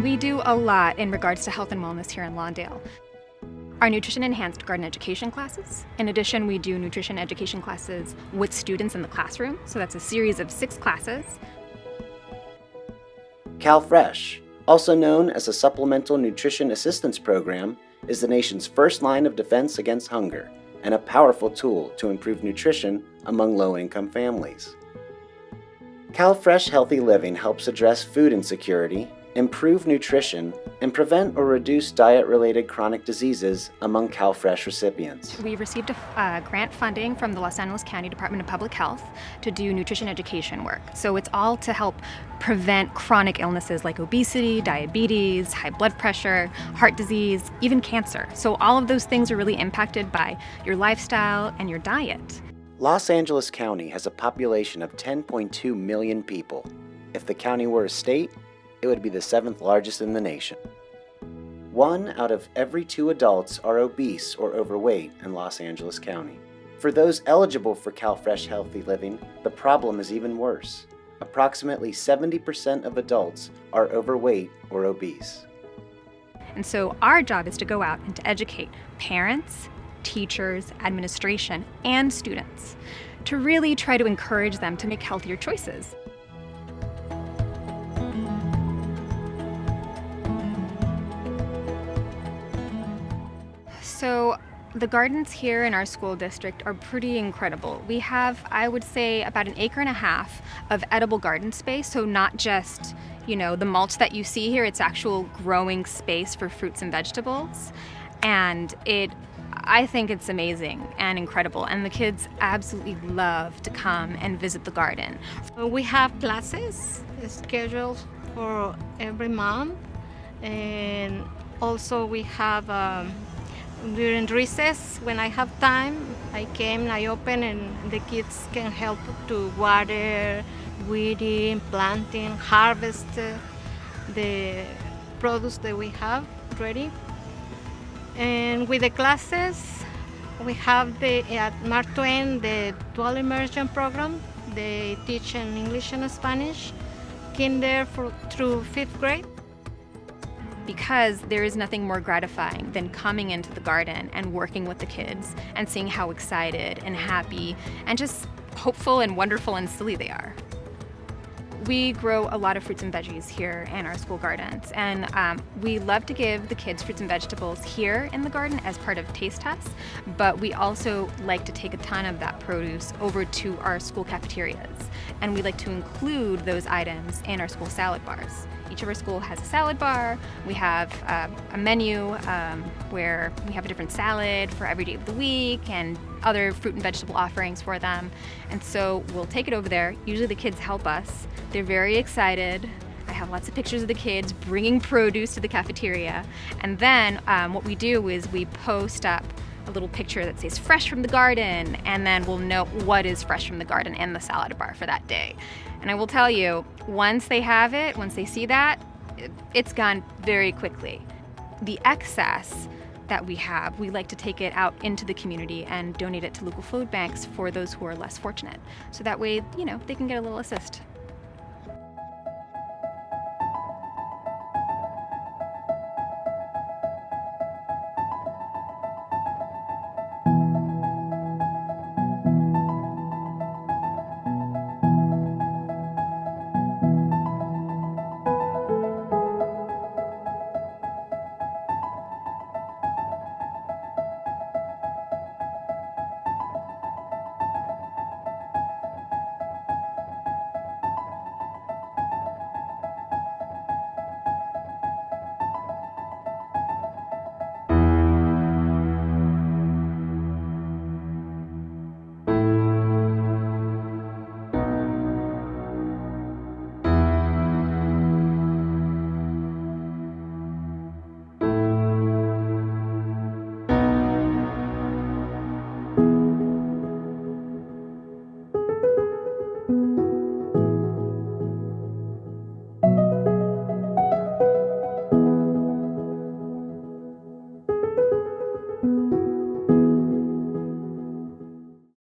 We do a lot in regards to health and wellness here in Lawndale. Our nutrition enhanced garden education classes. In addition, we do nutrition education classes with students in the classroom. So that's a series of 6 classes. CalFresh, also known as a Supplemental Nutrition Assistance Program, is the nation's first line of defense against hunger and a powerful tool to improve nutrition among low-income families. CalFresh Healthy Living helps address food insecurity, improve nutrition, and prevent or reduce diet-related chronic diseases among CalFresh recipients. We received a grant funding from the Los Angeles County Department of Public Health to do nutrition education work. So it's all to help prevent chronic illnesses like obesity, diabetes, high blood pressure, heart disease, even cancer. So all of those things are really impacted by your lifestyle and your diet. Los Angeles County has a population of 10.2 million people. If the county were a state, it would be the 7th largest in the nation. 1 out of every 2 adults are obese or overweight in Los Angeles County. For those eligible for CalFresh Healthy Living, the problem is even worse. Approximately 70% of adults are overweight or obese. And so our job is to go out and to educate parents, teachers, administration, and students to really try to encourage them to make healthier choices. So the gardens here in our school district are pretty incredible. We have, I would say, about 1.5 acres of edible garden space. So not just, the mulch that you see here, it's actual growing space for fruits and vegetables. And I think it's amazing and incredible. And the kids absolutely love to come and visit the garden. We have classes scheduled for every month. And also we have during recess, when I have time, I open, and the kids can help to water, weeding, planting, harvest the produce that we have ready. And with the classes, we have at Mark Twain, the dual immersion program. They teach in English and Spanish, kinder through 5th grade. Because there is nothing more gratifying than coming into the garden and working with the kids and seeing how excited and happy and just hopeful and wonderful and silly they are. We grow a lot of fruits and veggies here in our school gardens, and we love to give the kids fruits and vegetables here in the garden as part of taste tests, but we also like to take a ton of that produce over to our school cafeterias, and we like to include those items in our school salad bars. Each of our school has a salad bar. We have a menu where we have a different salad for every day of the week and other fruit and vegetable offerings for them. And so we'll take it over there. Usually the kids help us. They're very excited. I have lots of pictures of the kids bringing produce to the cafeteria. And then what we do is we post up a little picture that says fresh from the garden, and then we'll note what is fresh from the garden in the salad bar for that day. And I will tell you, once they have it, once they see that, it's gone very quickly. The excess that we have, we like to take it out into the community and donate it to local food banks for those who are less fortunate. So that way, they can get a little assist.